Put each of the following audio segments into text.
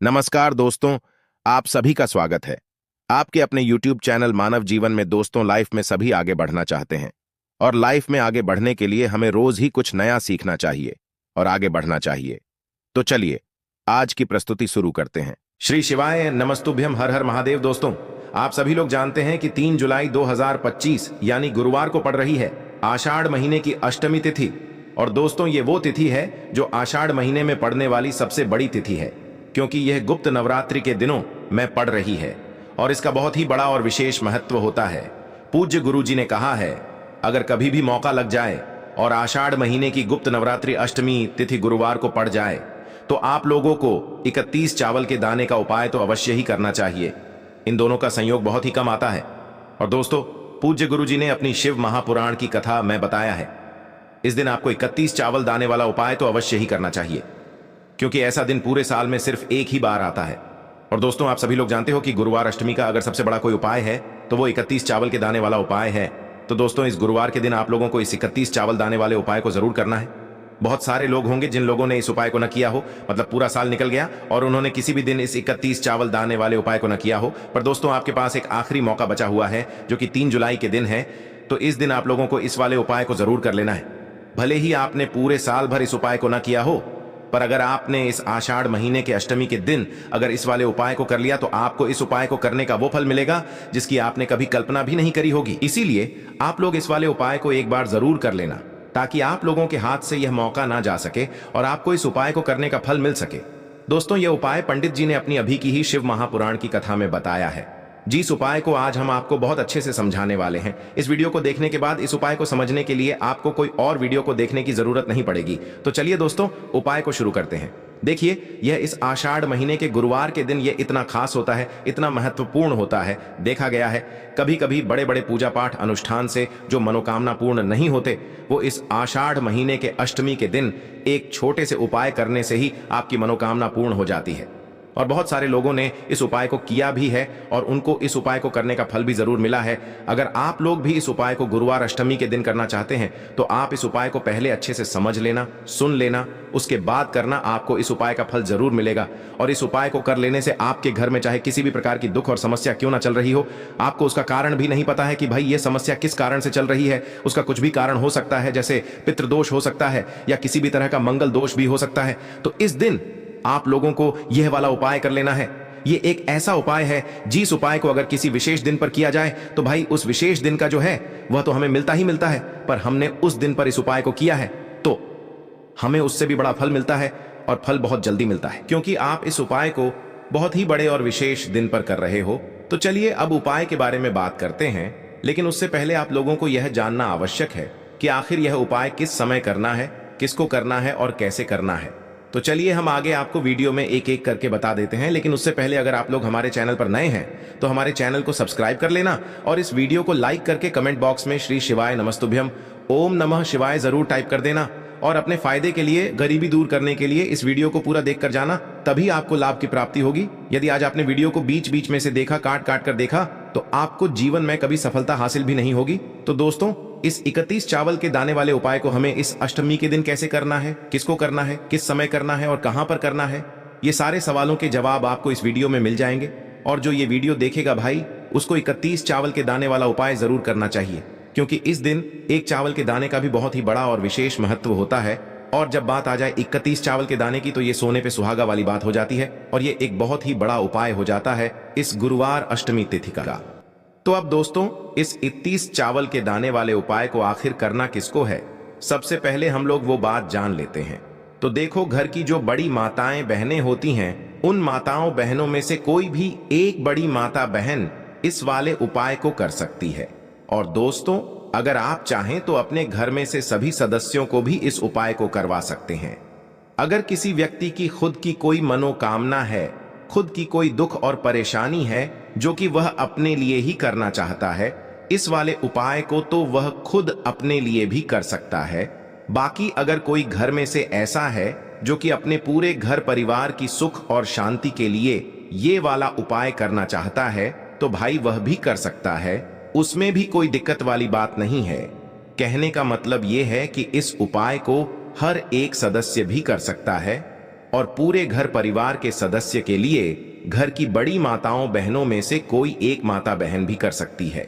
नमस्कार दोस्तों, आप सभी का स्वागत है। आपके अपने YouTube चैनल मानव जीवन में दोस्तों लाइफ में सभी आगे बढ़ना चाहते हैं और लाइफ में आगे बढ़ने के लिए हमें रोज ही कुछ नया सीखना चाहिए और आगे बढ़ना चाहिए। तो चलिए आज की प्रस्तुति शुरू करते हैं। श्री शिवाय नमस्तुभ्यम, हर हर महादेव। दोस्तों, आप सभी लोग जानते हैं कि 3 जुलाई 2025 यानी गुरुवार को पड़ रही है आषाढ़ महीने की अष्टमी तिथि। और दोस्तों, ये वो तिथि है जो आषाढ़ महीने में पड़ने वाली सबसे बड़ी तिथि है, क्योंकि यह गुप्त नवरात्रि के दिनों में पड़ रही है और इसका बहुत ही बड़ा और विशेष महत्व होता है। पूज्य गुरुजी ने कहा है, अगर कभी भी मौका लग जाए और आषाढ़ महीने की गुप्त नवरात्रि अष्टमी तिथि गुरुवार को पड़ जाए तो आप लोगों को 31 चावल के दाने का उपाय तो अवश्य ही करना चाहिए। इन दोनों का संयोग बहुत ही कम आता है। और दोस्तों, पूज्य गुरुजी ने अपनी शिव महापुराण की कथा में बताया है, इस दिन आपको 31 चावल दाने वाला उपाय तो अवश्य ही करना चाहिए, क्योंकि ऐसा दिन पूरे साल में सिर्फ एक ही बार आता है। और दोस्तों, आप सभी लोग जानते हो कि गुरुवार अष्टमी का अगर सबसे बड़ा कोई उपाय है तो वो 31 चावल के दाने वाला उपाय है। तो दोस्तों, इस गुरुवार के दिन आप लोगों को इस 31 चावल दाने वाले उपाय को जरूर करना है। बहुत सारे लोग होंगे जिन लोगों ने इस उपाय को न किया हो, मतलब पूरा साल निकल गया और उन्होंने किसी भी दिन इस 31 चावल दाने वाले उपाय को न किया हो। पर दोस्तों, आपके पास एक आखिरी मौका बचा हुआ है जो कि 3 जुलाई के दिन है। तो इस दिन आप लोगों को इस वाले उपाय को जरूर कर लेना है। भले ही आपने पूरे साल भर इस उपाय को न किया हो, पर अगर आपने इस आषाढ़ महीने के अष्टमी के दिन अगर इस वाले उपाय को कर लिया तो आपको इस उपाय को करने का वो फल मिलेगा जिसकी आपने कभी कल्पना भी नहीं करी होगी। इसीलिए आप लोग इस वाले उपाय को एक बार जरूर कर लेना, ताकि आप लोगों के हाथ से यह मौका ना जा सके और आपको इस उपाय को करने का फल मिल सके। दोस्तों, यह उपाय पंडित जी ने अपनी अभी की ही शिव महापुराण की कथा में बताया है। जिस उपाय को आज हम आपको बहुत अच्छे से समझाने वाले हैं, इस वीडियो को देखने के बाद इस उपाय को समझने के लिए आपको कोई और वीडियो को देखने की जरूरत नहीं पड़ेगी। तो चलिए दोस्तों, उपाय को शुरू करते हैं। देखिए, यह इस आषाढ़ महीने के गुरुवार के दिन यह इतना खास होता है, इतना महत्वपूर्ण होता है। देखा गया है कभी कभी बड़े बड़े पूजा पाठ अनुष्ठान से जो मनोकामना पूर्ण नहीं होते, वो इस आषाढ़ महीने के अष्टमी के दिन एक छोटे से उपाय करने से ही आपकी मनोकामना पूर्ण हो जाती है। और बहुत सारे लोगों ने इस उपाय को किया भी है और उनको इस उपाय को करने का फल भी जरूर मिला है। अगर आप लोग भी इस उपाय को गुरुवार अष्टमी के दिन करना चाहते हैं तो आप इस उपाय को पहले अच्छे से समझ लेना, सुन लेना, उसके बाद करना। आपको इस उपाय का फल जरूर मिलेगा। और इस उपाय को कर लेने से आपके घर में चाहे किसी भी प्रकार की दुख और समस्या क्यों ना चल रही हो, आपको उसका कारण भी नहीं पता है कि भाई ये समस्या किस कारण से चल रही है, उसका कुछ भी कारण हो सकता है, जैसे पितृदोष हो सकता है या किसी भी तरह का मंगल दोष भी हो सकता है। तो इस दिन आप लोगों को यह वाला उपाय कर लेना है। यह एक ऐसा उपाय है जिस उपाय को अगर किसी विशेष दिन पर किया जाए तो भाई उस विशेष दिन का जो है वह तो हमें मिलता ही मिलता है, पर हमने उस दिन पर इस उपाय को किया है तो हमें उससे भी बड़ा फल मिलता है और फल बहुत जल्दी मिलता है, क्योंकि आप इस उपाय को बहुत ही बड़े और विशेष दिन पर कर रहे हो। तो चलिए अब उपाय के बारे में बात करते हैं, लेकिन उससे पहले आप लोगों को यह जानना आवश्यक है कि आखिर यह उपाय किस समय करना है, किसको करना है और कैसे करना है। तो चलिए हम आगे आपको वीडियो में एक एक करके बता देते हैं, लेकिन उससे पहले अगर आप लोग हमारे चैनल पर नए हैं तो हमारे चैनल को सब्सक्राइब कर लेना और इस वीडियो को लाइक करके कमेंट बॉक्स में श्री शिवाय नमस्तुभ्यम, ओम नमः शिवाय जरूर टाइप कर देना। और अपने फायदे के लिए, गरीबी दूर करने के लिए इस वीडियो को पूरा देख कर जाना, तभी आपको लाभ की प्राप्ति होगी। यदि आज आपने वीडियो को बीच बीच में से देखा, काट काट कर देखा, तो आपको जीवन में कभी सफलता हासिल भी नहीं होगी। तो दोस्तों, इस 31 चावल के दाने वाले उपाय को हमें इस अष्टमी के दिन कैसे करना है, किसको करना है, किस समय करना है और कहां पर करना है, ये सारे सवालों के जवाब आपको इस वीडियो में मिल जाएंगे। और जो ये वीडियो देखेगा भाई, उसको 31 चावल के दाने वाला उपाय जरूर करना चाहिए, क्योंकि इस दिन एक चावल के दाने का भी बहुत ही बड़ा और विशेष महत्व होता है। और जब बात आ जाए 31 चावल के दाने की तो ये सोने पे सुहागा वाली बात हो जाती है और ये एक बहुत ही बड़ा उपाय हो जाता है इस गुरुवार अष्टमी तिथि का। तो अब दोस्तों, इस 31 चावल के दाने वाले उपाय को आखिर करना किसको है, सबसे पहले हम लोग वो बात जान लेते हैं। तो देखो, घर की जो बड़ी माताएं बहनें होती हैं, उन माताओं बहनों में से कोई भी एक बड़ी माता बहन इस वाले उपाय को कर सकती है। और दोस्तों, अगर आप चाहें तो अपने घर में से सभी सदस्यों को भी इस उपाय को करवा सकते हैं। अगर किसी व्यक्ति की खुद की कोई मनोकामना है, खुद की कोई दुख और परेशानी है जो कि वह अपने लिए ही करना चाहता है, इस वाले उपाय को तो वह खुद अपने लिए भी कर सकता है। बाकी अगर कोई घर में से ऐसा है जो कि अपने पूरे घर परिवार की सुख और शांति के लिए ये वाला उपाय करना चाहता है तो भाई वह भी कर सकता है, उसमें भी कोई दिक्कत वाली बात नहीं है। कहने का मतलब यह है कि इस उपाय को हर एक सदस्य भी कर सकता है और पूरे घर परिवार के सदस्य के लिए घर की बड़ी माताओं बहनों में से कोई एक माता बहन भी कर सकती है।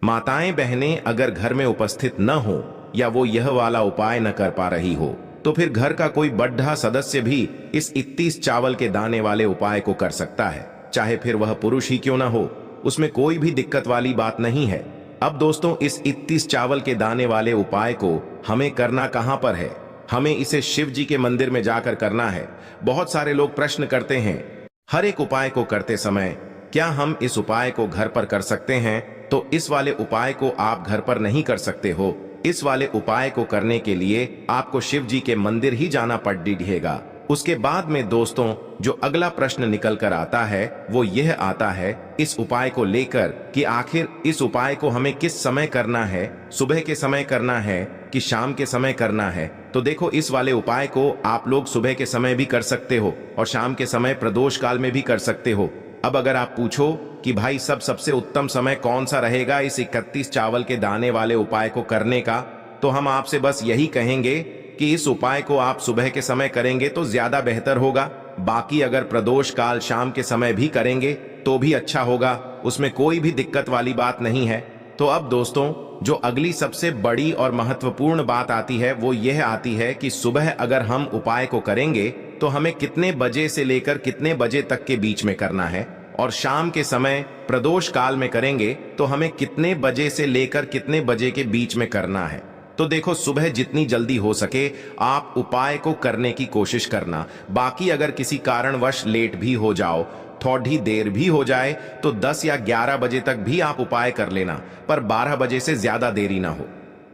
माताएं बहनें अगर घर में उपस्थित न हो या वो यह वाला उपाय न कर पा रही हो तो फिर घर का कोई बड़ा सदस्य भी इस 31 चावल के दाने वाले उपाय को कर सकता है, चाहे फिर वह पुरुष ही क्यों ना हो, उसमें कोई भी दिक्कत वाली बात नहीं है। अब दोस्तों, इस 31 चावल के दाने वाले उपाय को हमें करना कहां पर है? हमें इसे शिव जी के मंदिर में जाकर करना है। बहुत सारे लोग प्रश्न करते हैं, हर एक उपाय को करते समय क्या हम इस उपाय को घर पर कर सकते हैं? तो इस वाले उपाय को आप घर पर नहीं कर सकते हो। इस वाले उपाय को करने के लिए आपको शिव जी के मंदिर ही जाना पड़ेगा। उसके बाद में दोस्तों, जो अगला प्रश्न निकल कर आता है वो यह आता है इस उपाय को लेकर कि आखिर इस उपाय को हमें किस समय करना है, सुबह के समय करना है कि शाम के समय करना है? तो देखो, इस वाले उपाय को आप लोग सुबह के समय भी कर सकते हो और शाम के समय प्रदोष काल में भी कर सकते हो। अब अगर आप पूछो कि भाई सबसे उत्तम समय कौन सा रहेगा इस 31 चावल के दाने वाले उपाय को करने का, तो हम आपसे बस यही कहेंगे कि इस उपाय को आप सुबह के समय करेंगे तो ज्यादा बेहतर होगा। बाकी अगर प्रदोष काल शाम के समय भी करेंगे तो भी अच्छा होगा, उसमें कोई भी दिक्कत वाली बात नहीं है। तो अब दोस्तों, जो अगली सबसे बड़ी और महत्वपूर्ण बात आती है वो यह आती है कि सुबह अगर हम उपाय को करेंगे तो हमें कितने बजे से लेकर कितने बजे तक के बीच में करना है, और शाम के समय प्रदोष काल में करेंगे तो हमें कितने बजे से लेकर कितने बजे के बीच में करना है। तो देखो, सुबह जितनी जल्दी हो सके आप उपाय को करने की कोशिश करना। बाकी अगर किसी कारणवश लेट भी हो जाओ, थोड़ी देर भी हो जाए, तो 10 या 11 बजे तक भी आप उपाय कर लेना, पर 12 बजे से ज्यादा देरी ना हो।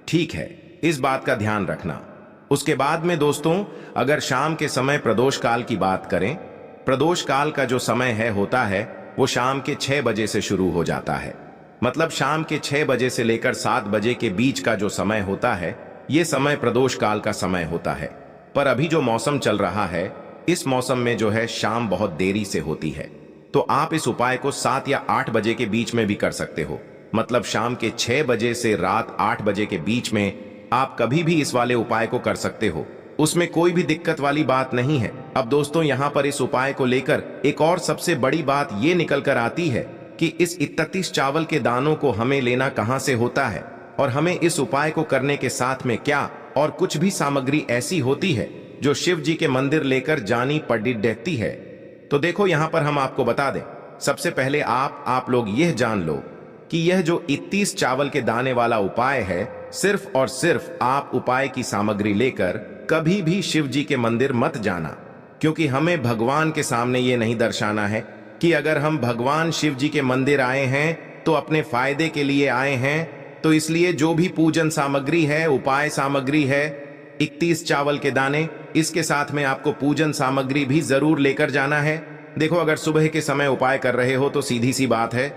ठीक है, इस बात का ध्यान रखना। उसके बाद में दोस्तों, अगर शाम के समय प्रदोष काल की बात करें, प्रदोष काल का जो समय होता है वो शाम के 6 बजे से शुरू हो जाता है। मतलब शाम के 6 बजे से लेकर 7 बजे के बीच का जो समय होता है ये समय प्रदोष काल का समय होता है। पर अभी जो मौसम चल रहा है, इस मौसम में जो है शाम बहुत देरी से होती है, तो आप इस उपाय को 7 या 8 बजे के बीच में भी कर सकते हो। मतलब शाम के 6 बजे से रात 8 बजे के बीच में आप कभी भी इस वाले उपाय को कर सकते हो, उसमें कोई भी दिक्कत वाली बात नहीं है। अब दोस्तों, यहाँ पर इस उपाय को लेकर एक और सबसे बड़ी बात ये निकल कर आती है कि इस 31 चावल के दानों को हमें लेना कहां से होता है, और हमें इस उपाय को करने के साथ में क्या और कुछ भी सामग्री ऐसी होती है जो शिव जी के मंदिर लेकर जानी पड़ती है। तो देखो, यहां पर हम आपको बता दें, सबसे पहले आप लोग यह जान लो कि यह जो 31 चावल के दाने वाला उपाय है, सिर्फ और सिर्फ आप उपाय की सामग्री लेकर कभी भी शिव जी के मंदिर मत जाना, क्योंकि हमें भगवान के सामने ये नहीं दर्शाना है कि अगर हम भगवान शिव जी के मंदिर आए हैं तो अपने फायदे के लिए आए हैं। तो इसलिए जो भी पूजन सामग्री है, उपाय सामग्री है, 31 चावल के दाने, इसके साथ में आपको पूजन सामग्री भी जरूर लेकर जाना है। देखो, अगर सुबह के समय उपाय कर रहे हो तो सीधी सी बात है,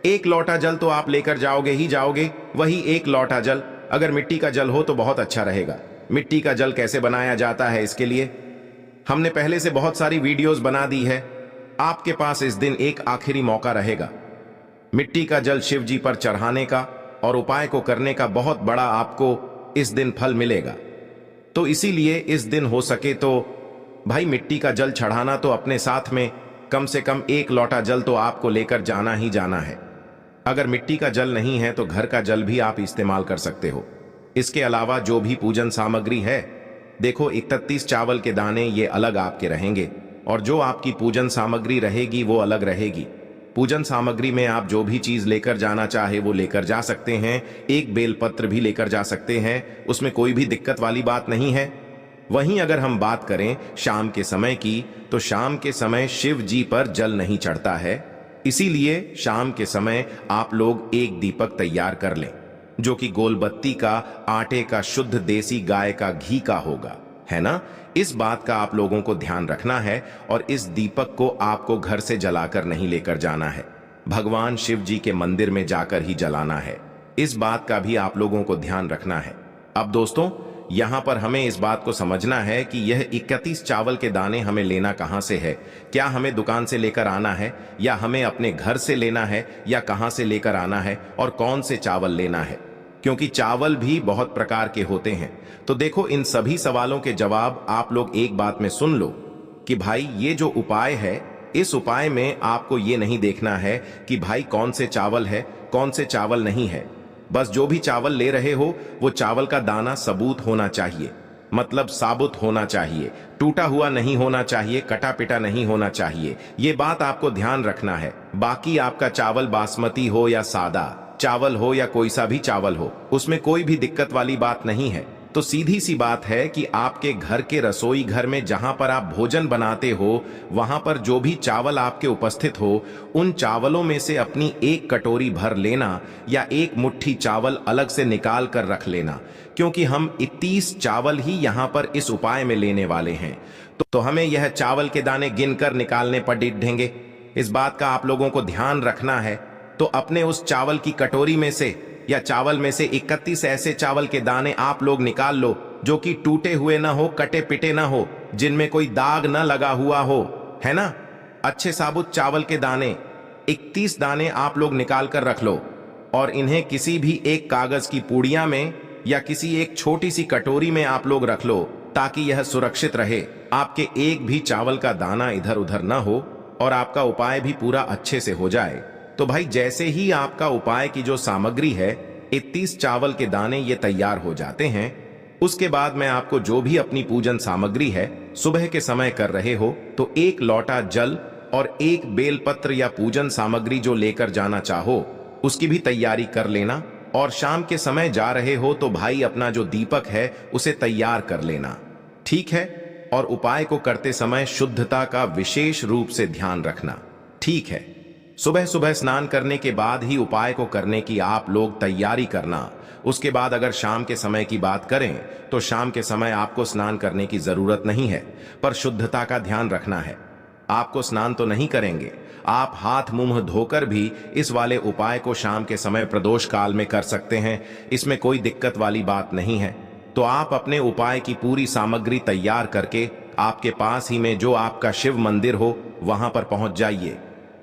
1 लोटा जल तो आप लेकर जाओगे ही जाओगे। वही 1 लोटा जल अगर मिट्टी का जल हो तो बहुत अच्छा रहेगा। मिट्टी का जल कैसे बनाया जाता है, इसके लिए हमने पहले से बहुत सारी वीडियोस बना दी है। आपके पास इस दिन एक आखिरी मौका रहेगा मिट्टी का जल शिव जी पर चढ़ाने का और उपाय को करने का। बहुत बड़ा आपको इस दिन फल मिलेगा। तो इसीलिए इस दिन हो सके तो भाई मिट्टी का जल चढ़ाना तो अपने साथ में कम से कम 1 लोटा जल तो आपको लेकर जाना ही जाना है। अगर मिट्टी का जल नहीं है तो घर का जल भी आप इस्तेमाल कर सकते हो। इसके अलावा जो भी पूजन सामग्री है, देखो 31 चावल के दाने ये अलग आपके रहेंगे और जो आपकी पूजन सामग्री रहेगी वो अलग रहेगी। पूजन सामग्री में आप जो भी चीज लेकर जाना चाहे वो लेकर जा सकते हैं। एक बेलपत्र भी लेकर जा सकते हैं, उसमें कोई भी दिक्कत वाली बात नहीं है। वहीं अगर हम बात करें शाम के समय की, तो शाम के समय शिव जी पर जल नहीं चढ़ता है। इसीलिए शाम के समय आप लोग एक दीपक तैयार कर लें, जो कि गोलबत्ती का, आटे का, शुद्ध देसी गाय का घी का होगा, है ना। इस बात का आप लोगों को ध्यान रखना है और इस दीपक को आपको घर से जलाकर नहीं लेकर जाना है, भगवान शिव जी के मंदिर में जाकर ही जलाना है। इस बात का भी आप लोगों को ध्यान रखना है। अब दोस्तों, यहां पर हमें इस बात को समझना है कि यह 31 चावल के दाने हमें लेना कहां से है। क्या हमें दुकान से लेकर आना है, या हमें अपने घर से लेना है, या कहां से लेकर आना है, और कौन से चावल लेना है, क्योंकि चावल भी बहुत प्रकार के होते हैं। तो देखो, इन सभी सवालों के जवाब आप लोग एक बात में सुन लो कि भाई ये जो उपाय है, इस उपाय में आपको ये नहीं देखना है कि भाई कौन से चावल है, कौन से चावल नहीं है। बस जो भी चावल ले रहे हो वो चावल का दाना सबूत होना चाहिए, मतलब साबुत होना चाहिए, टूटा हुआ नहीं होना चाहिए, कटा पिटा नहीं होना चाहिए। ये बात आपको ध्यान रखना है। बाकी आपका चावल बासमती हो या सादा चावल हो या कोई सा भी चावल हो, उसमें कोई भी दिक्कत वाली बात नहीं है। तो सीधी सी बात है कि आपके घर के रसोई घर में जहां पर आप भोजन बनाते हो, वहां पर जो भी चावल आपके उपस्थित हो, उन चावलों में से अपनी एक कटोरी भर लेना या एक मुट्ठी चावल अलग से निकाल कर रख लेना, क्योंकि हम 31 चावल ही यहां पर इस उपाय में लेने वाले हैं। तो हमें यह चावल के दाने गिनकर निकालने पर डिढेंगे। इस बात का आप लोगों को ध्यान रखना है। तो अपने उस चावल की कटोरी में से या चावल में से 31 ऐसे चावल के दाने आप लोग निकाल लो जो कि टूटे हुए ना हो, कटे पिटे ना हो, जिनमें कोई दाग ना लगा हुआ हो, है ना। अच्छे साबुत चावल के दाने 31 दाने आप लोग निकाल कर रख लो और इन्हें किसी भी एक कागज की पुड़िया में या किसी एक छोटी सी कटोरी में आप लोग रख लो, ताकि यह सुरक्षित रहे, आपके एक भी चावल का दाना इधर उधर ना हो और आपका उपाय भी पूरा अच्छे से हो जाए। तो भाई जैसे ही आपका उपाय की जो सामग्री है, 31 चावल के दाने ये तैयार हो जाते हैं, उसके बाद मैं आपको जो भी अपनी पूजन सामग्री है सुबह के समय कर रहे हो, तो एक लोटा जल और एक बेलपत्र या पूजन सामग्री जो लेकर जाना चाहो उसकी भी तैयारी कर लेना। और शाम के समय जा रहे हो तो भाई अपना जो दीपक है उसे तैयार कर लेना, ठीक है। और उपाय को करते समय शुद्धता का विशेष रूप से ध्यान रखना, ठीक है। सुबह सुबह स्नान करने के बाद ही उपाय को करने की आप लोग तैयारी करना। उसके बाद अगर शाम के समय की बात करें तो शाम के समय आपको स्नान करने की जरूरत नहीं है, पर शुद्धता का ध्यान रखना है। आपको स्नान तो नहीं करेंगे, आप हाथ मुंह धोकर भी इस वाले उपाय को शाम के समय प्रदोष काल में कर सकते हैं, इसमें कोई दिक्कत वाली बात नहीं है। तो आप अपने उपाय की पूरी सामग्री तैयार करके आपके पास ही में जो आपका शिव मंदिर हो वहां पर पहुंच जाइए।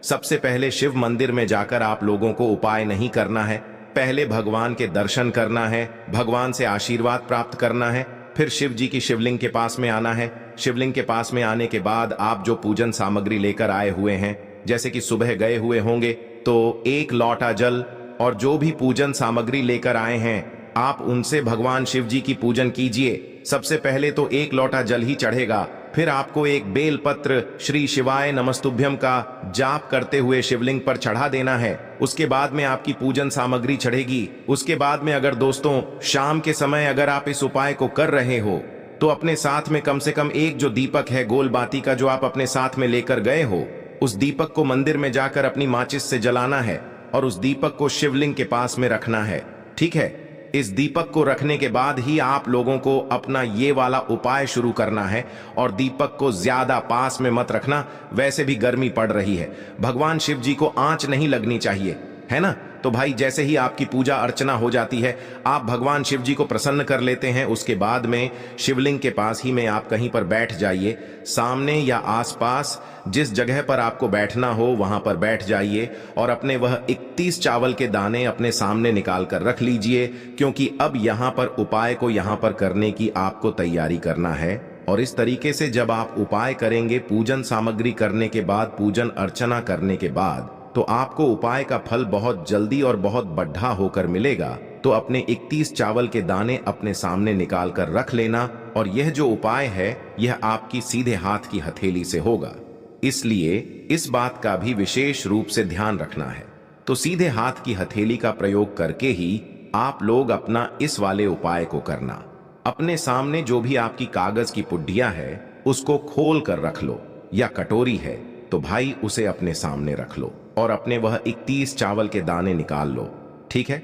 सबसे पहले शिव मंदिर में जाकर आप लोगों को उपाय नहीं करना है, पहले भगवान के दर्शन करना है, भगवान से आशीर्वाद प्राप्त करना है, फिर शिव जी की शिवलिंग के पास में आना है। शिवलिंग के पास में आने के बाद आप जो पूजन सामग्री लेकर आए हुए हैं, जैसे कि सुबह गए हुए होंगे तो एक लोटा जल और जो भी पूजन सामग्री लेकर आए हैं आप उनसे भगवान शिव जी की पूजन कीजिए। सबसे पहले तो एक लोटा जल ही चढ़ेगा, फिर आपको एक बेल पत्र श्री शिवाय नमस्तुभ्यम का जाप करते हुए शिवलिंग पर चढ़ा देना है। उसके बाद में आपकी पूजन सामग्री चढ़ेगी। उसके बाद में अगर दोस्तों शाम के समय अगर आप इस उपाय को कर रहे हो तो अपने साथ में कम से कम एक जो दीपक है गोल बाती का जो आप अपने साथ में लेकर गए हो, उस दीपक को मंदिर में जाकर अपनी माचिस से जलाना है और उस दीपक को शिवलिंग के पास में रखना है, ठीक है। इस दीपक को रखने के बाद ही आप लोगों को अपना ये वाला उपाय शुरू करना है और दीपक को ज्यादा पास में मत रखना, वैसे भी गर्मी पड़ रही है, भगवान शिव जी को आंच नहीं लगनी चाहिए, है ना। तो भाई जैसे ही आपकी पूजा अर्चना हो जाती है, आप भगवान शिव जी को प्रसन्न कर लेते हैं, उसके बाद में शिवलिंग के पास ही में आप कहीं पर बैठ जाइए। सामने या आसपास जिस जगह पर आपको बैठना हो वहां पर बैठ जाइए और अपने वह 31 चावल के दाने अपने सामने निकाल कर रख लीजिए, क्योंकि अब यहां पर उपाय को यहां पर करने की आपको तैयारी करना है। और इस तरीके से जब आप उपाय करेंगे, पूजन सामग्री करने के बाद, पूजन अर्चना करने के बाद, तो आपको उपाय का फल बहुत जल्दी और बहुत बढ़ा होकर मिलेगा। तो अपने 31 चावल के दाने अपने सामने निकाल कर रख लेना और यह जो उपाय है यह आपकी सीधे हाथ की हथेली से होगा, इसलिए इस बात का भी विशेष रूप से ध्यान रखना है। तो सीधे हाथ की हथेली का प्रयोग करके ही आप लोग अपना इस वाले उपाय को करना। अपने सामने जो भी आपकी कागज की पुड्डिया है उसको खोल कर रख लो, या कटोरी है तो भाई उसे अपने सामने रख लो और अपने वह 31 चावल के दाने निकाल लो, ठीक है।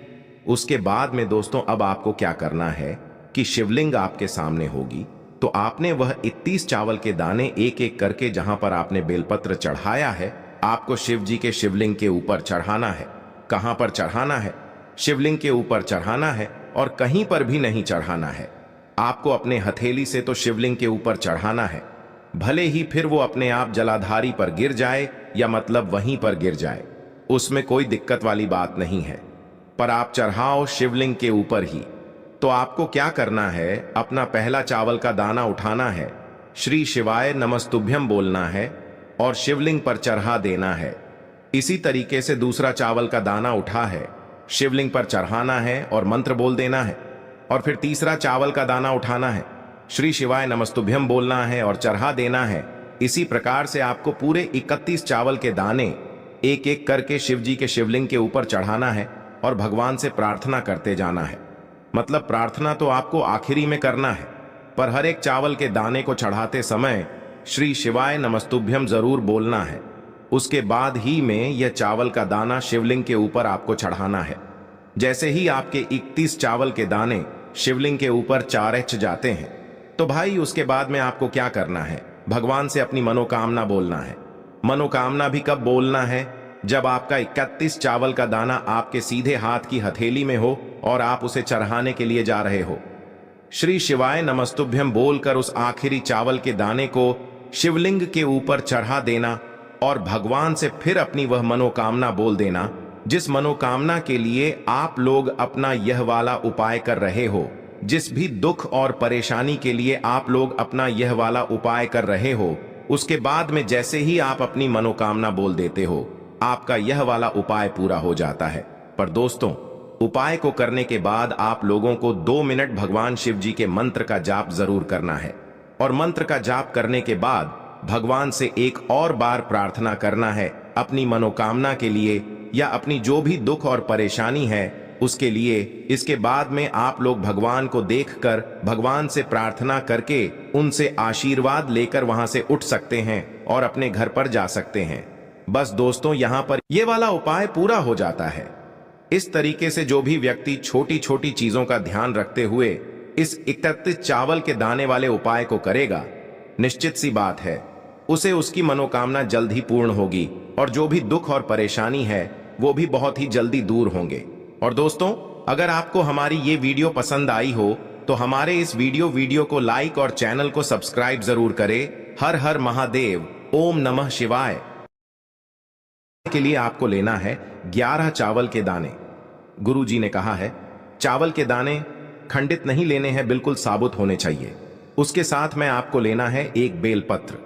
उसके बाद में दोस्तों अब आपको क्या करना है कि शिवलिंग आपके सामने होगी, तो आपने वह 31 चावल के दाने एक एक करके जहां पर आपने बेलपत्र चढ़ाया है, आपको शिव जी के शिवलिंग के ऊपर चढ़ाना है। कहां पर चढ़ाना है? शिवलिंग के ऊपर चढ़ाना है और कहीं पर भी नहीं चढ़ाना है। आपको अपने हथेली से तो शिवलिंग के ऊपर चढ़ाना है, भले ही फिर वो अपने आप जलाधारी पर गिर जाए या मतलब वहीं पर गिर जाए, उसमें कोई दिक्कत वाली बात नहीं है, पर आप चढ़ाओ शिवलिंग के ऊपर ही। तो आपको क्या करना है, अपना पहला चावल का दाना उठाना है, श्री शिवाय नमस्तुभ्यम बोलना है और शिवलिंग पर चढ़ा देना है। इसी तरीके से दूसरा चावल का दाना उठा है, शिवलिंग पर चढ़ाना है और मंत्र बोल देना है। और फिर तीसरा चावल का दाना उठाना है, श्री शिवाय नमस्तुभ्यम बोलना है और चढ़ा देना है। इसी प्रकार से आपको पूरे 31 चावल के दाने एक एक करके शिव जी के शिवलिंग के ऊपर चढ़ाना है और भगवान से प्रार्थना करते जाना है। मतलब प्रार्थना तो आपको आखिरी में करना है, पर हर एक चावल के दाने को चढ़ाते समय श्री शिवाय नमस्तुभ्यम जरूर बोलना है। उसके बाद ही में यह चावल का दाना शिवलिंग के ऊपर आपको चढ़ाना है। जैसे ही आपके 31 चावल के दाने शिवलिंग के ऊपर चारच जाते हैं, तो भाई उसके बाद में आपको क्या करना है, भगवान से अपनी मनोकामना बोलना है। मनोकामना भी कब बोलना है, जब आपका 31 चावल का दाना आपके सीधे हाथ की हथेली में हो और आप उसे चढ़ाने के लिए जा रहे हो। श्री शिवाय नमस्तुभ्यम बोलकर उस आखिरी चावल के दाने को शिवलिंग के ऊपर चढ़ा देना और भगवान से फिर अपनी वह मनोकामना बोल देना, जिस मनोकामना के लिए आप लोग अपना यह वाला उपाय कर रहे हो। जिस भी दुख और परेशानी के लिए आप लोग अपना यह वाला उपाय कर रहे हो, उसके बाद में जैसे ही आप अपनी मनोकामना बोल देते हो, आपका यह वाला उपाय पूरा हो जाता है। पर दोस्तों, उपाय को करने के बाद आप लोगों को 2 मिनट भगवान शिव जी के मंत्र का जाप जरूर करना है। और मंत्र का जाप करने के बाद भगवान से एक और बार प्रार्थना करना है अपनी मनोकामना के लिए या अपनी जो भी दुख और परेशानी है उसके लिए। इसके बाद में आप लोग भगवान को देखकर भगवान से प्रार्थना करके उनसे आशीर्वाद लेकर वहां से उठ सकते हैं और अपने घर पर जा सकते हैं। बस दोस्तों, यहां पर यह वाला उपाय पूरा हो जाता है। इस तरीके से जो भी व्यक्ति छोटी छोटी चीजों का ध्यान रखते हुए इस 31 चावल के दाने वाले उपाय को करेगा, निश्चित सी बात है उसे उसकी मनोकामना जल्द ही पूर्ण होगी और जो भी दुख और परेशानी है वो भी बहुत ही जल्दी दूर होंगे। और दोस्तों, अगर आपको हमारी ये वीडियो पसंद आई हो तो हमारे इस वीडियो को लाइक और चैनल को सब्सक्राइब जरूर करें। हर हर महादेव, ओम नमः शिवाय। के लिए आपको लेना है 11 चावल के दाने। गुरु जी ने कहा है चावल के दाने खंडित नहीं लेने हैं, बिल्कुल साबुत होने चाहिए। उसके साथ में आपको लेना है एक बेलपत्र।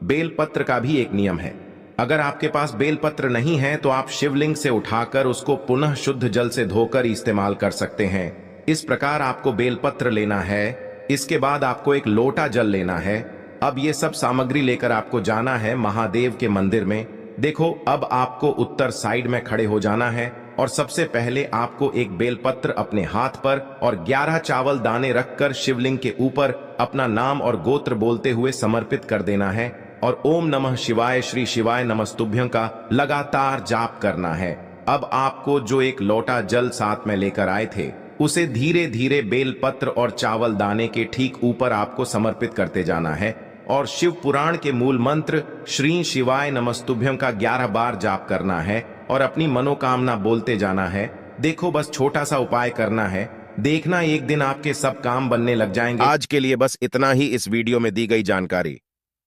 बेलपत्र का भी एक नियम है, अगर आपके पास बेलपत्र नहीं है तो आप शिवलिंग से उठाकर उसको पुनः शुद्ध जल से धोकर इस्तेमाल कर सकते हैं। इस प्रकार आपको बेलपत्र लेना है। इसके बाद आपको एक लोटा जल लेना है। अब ये सब सामग्री लेकर आपको जाना है महादेव के मंदिर में। देखो, अब आपको उत्तर साइड में खड़े हो जाना है और सबसे पहले आपको एक बेलपत्र अपने हाथ पर और 11 चावल दाने रखकर शिवलिंग के ऊपर अपना नाम और गोत्र बोलते हुए समर्पित कर देना है और ओम नमः शिवाय श्री शिवाय नमस्तुभ्यं का लगातार जाप करना है। अब आपको जो एक लोटा जल साथ में लेकर आए थे उसे धीरे धीरे बेलपत्र और चावल दाने के ठीक ऊपर आपको समर्पित करते जाना है और शिव पुराण के मूल मंत्र श्री शिवाय नमस्तुभ्यं का 11 बार जाप करना है और अपनी मनोकामना बोलते जाना है। देखो, बस छोटा सा उपाय करना है, देखना एक दिन आपके सब काम बनने लग जाएंगे। आज के लिए बस इतना ही इस वीडियो में दी गई जानकारी।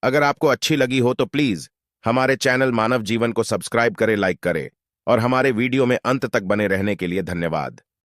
अगर आपको अच्छी लगी हो तो प्लीज हमारे चैनल मानव जीवन को सब्सक्राइब करें, लाइक करें और हमारे वीडियो में अंत तक बने रहने के लिए धन्यवाद।